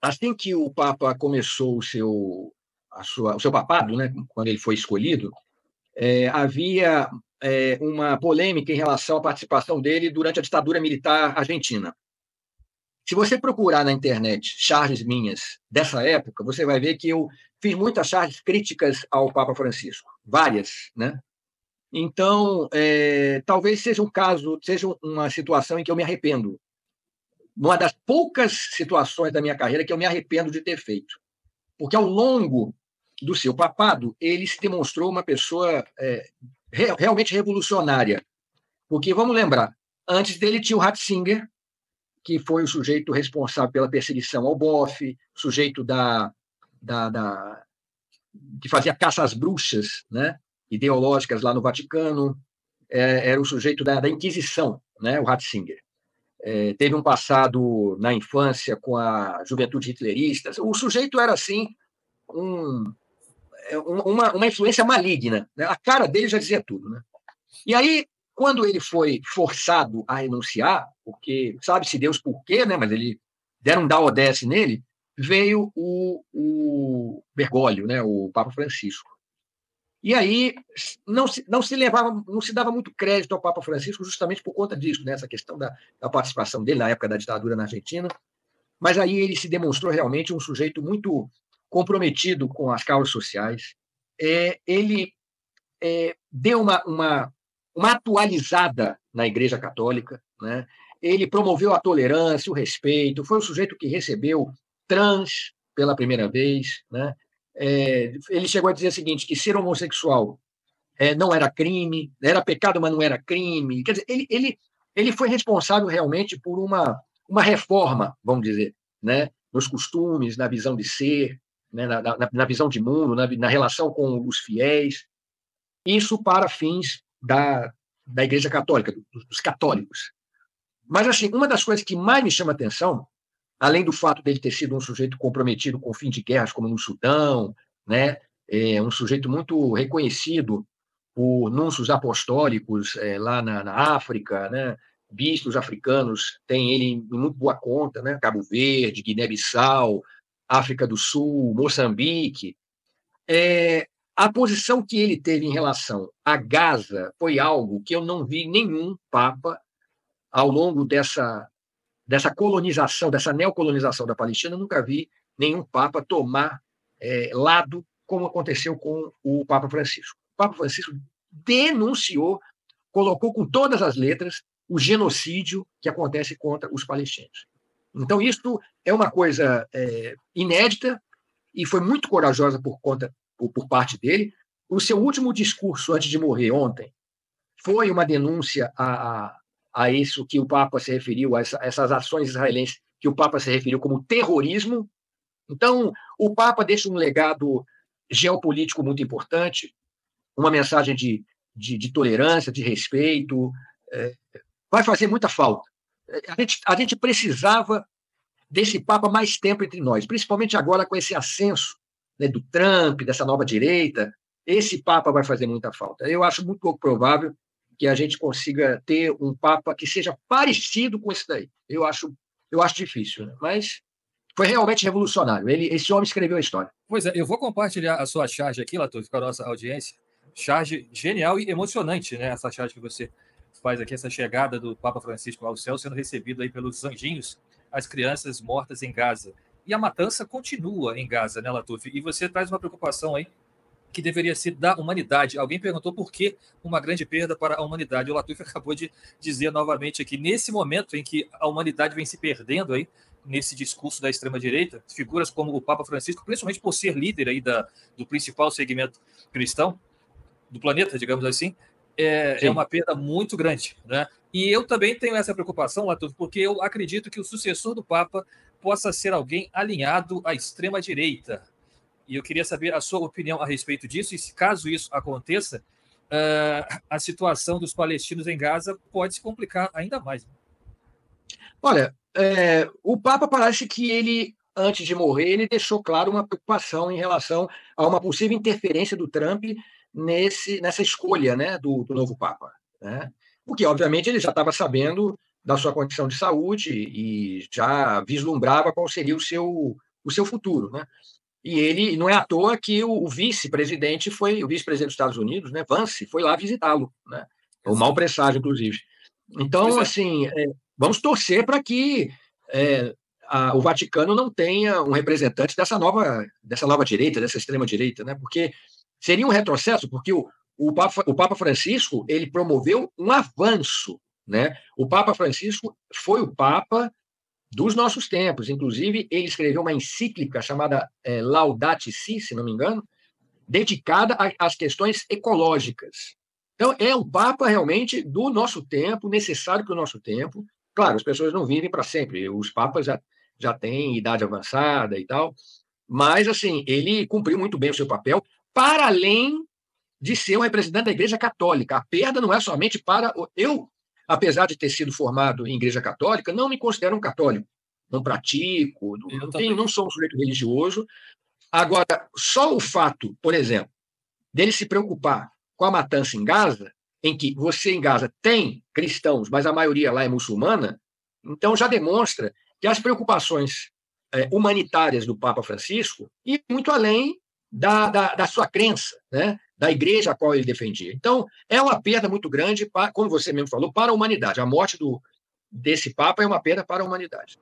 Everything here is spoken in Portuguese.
assim que o Papa começou o seu papado, né, quando ele foi escolhido, havia uma polêmica em relação à participação dele durante a ditadura militar argentina. Se você procurar na internet charges minhas dessa época, você vai ver que eu fiz muitas charges críticas ao Papa Francisco, várias, né? Então, talvez seja um caso, seja uma situação em que eu me arrependo. Uma das poucas situações da minha carreira que eu me arrependo de ter feito. Porque ao longo do seu papado, ele se demonstrou uma pessoa realmente revolucionária. Porque, vamos lembrar, antes dele tinha o Ratzinger, que foi o sujeito responsável pela perseguição ao Boff, sujeito que fazia caça às bruxas, né, ideológicas lá no Vaticano, era o sujeito da Inquisição, né, o Ratzinger. Teve um passado na infância com a juventude hitlerista. O sujeito era, assim, uma influência maligna, né? A cara dele já dizia tudo. Né? E aí, quando ele foi forçado a renunciar, porque sabe-se Deus por quê, né? Mas ele deram um da-odesse nele, veio o Bergoglio, né? O Papa Francisco. E aí não se dava muito crédito ao Papa Francisco justamente por conta disso, né? Essa questão da participação dele na época da ditadura na Argentina. Mas aí ele se demonstrou realmente um sujeito muito comprometido com as causas sociais. Ele deu uma atualizada na Igreja Católica, né? Ele promoveu a tolerância, o respeito, foi um sujeito que recebeu trans pela primeira vez, né? Ele chegou a dizer o seguinte, que ser homossexual não era crime, era pecado, mas não era crime. Quer dizer, ele foi responsável realmente por uma reforma, vamos dizer, né? Nos costumes, na visão de ser, né? na visão de mundo, na relação com os fiéis. Isso para fins da Igreja Católica, dos católicos. Mas, assim, uma das coisas que mais me chama a atenção, além do fato dele ter sido um sujeito comprometido com o fim de guerras, como no Sudão, né? Um sujeito muito reconhecido por núncios apostólicos lá na África, né? Bispos africanos têm ele em muito boa conta, né? Cabo Verde, Guiné-Bissau, África do Sul, Moçambique. A posição que ele teve em relação a Gaza foi algo que eu não vi nenhum Papa ao longo dessa colonização, dessa neocolonização da Palestina, eu nunca vi nenhum Papa tomar lado, como aconteceu com o Papa Francisco. O Papa Francisco denunciou, colocou com todas as letras o genocídio que acontece contra os palestinos. Então, isso é uma coisa inédita e foi muito corajosa por parte dele. O seu último discurso antes de morrer ontem foi uma denúncia a isso que o Papa se referiu, a essas ações israelenses que o Papa se referiu como terrorismo. Então, o Papa deixa um legado geopolítico muito importante, uma mensagem de tolerância, de respeito. Vai fazer muita falta. A gente precisava desse Papa mais tempo entre nós, principalmente agora com esse ascenso, né, do Trump, dessa nova direita. Esse Papa vai fazer muita falta. Eu acho muito pouco provável que a gente consiga ter um Papa que seja parecido com esse daí. Eu acho difícil, né? Mas foi realmente revolucionário. Esse homem escreveu a história. Pois é, eu vou compartilhar a sua charge aqui, Latoufi, com a nossa audiência. Charge genial e emocionante, né? Essa charge que você faz aqui, essa chegada do Papa Francisco ao céu, sendo recebido aí pelos anjinhos, as crianças mortas em Gaza. E a matança continua em Gaza, né, Latoufi? E você traz uma preocupação aí que deveria ser da humanidade. Alguém perguntou por que uma grande perda para a humanidade. O Latoufi acabou de dizer novamente aqui, nesse momento em que a humanidade vem se perdendo aí, nesse discurso da extrema-direita, figuras como o Papa Francisco, principalmente por ser líder aí do principal segmento cristão do planeta, digamos assim, é uma perda muito grande, né? E eu também tenho essa preocupação, Latoufi, porque eu acredito que o sucessor do Papa possa ser alguém alinhado à extrema-direita. E eu queria saber a sua opinião a respeito disso, e se caso isso aconteça, a situação dos palestinos em Gaza pode se complicar ainda mais. Olha, o Papa parece que ele, antes de morrer, ele deixou claro uma preocupação em relação a uma possível interferência do Trump nessa escolha, né, do novo Papa. Né? Porque, obviamente, ele já estava sabendo da sua condição de saúde e já vislumbrava qual seria o seu futuro, né? E ele não é à toa que o vice-presidente foi o vice-presidente dos Estados Unidos, né, Vance, foi lá visitá-lo, né? O mau presságio, inclusive. Então, assim, vamos torcer para que o Vaticano não tenha um representante dessa nova direita, dessa extrema direita, né? Porque seria um retrocesso, porque o Papa Francisco ele promoveu um avanço, né? O Papa Francisco foi o Papa dos nossos tempos. Inclusive, ele escreveu uma encíclica chamada Laudato Si, se não me engano, dedicada às questões ecológicas. Então, é um Papa realmente do nosso tempo, necessário para o nosso tempo. Claro, as pessoas não vivem para sempre, os papas já têm idade avançada e tal, mas, assim, ele cumpriu muito bem o seu papel, para além de ser um representante da Igreja Católica. A perda não é somente para... Eu, apesar de ter sido formado em Igreja Católica, não me considero um católico. Não pratico, não sou um sujeito religioso. Agora, só o fato, por exemplo, dele se preocupar com a matança em Gaza, em que você em Gaza tem cristãos, mas a maioria lá é muçulmana, então já demonstra que as preocupações humanitárias do Papa Francisco iam muito além da sua crença, né? Da igreja a qual ele defendia. Então, é uma perda muito grande, como você mesmo falou, para a humanidade. A morte desse Papa é uma perda para a humanidade.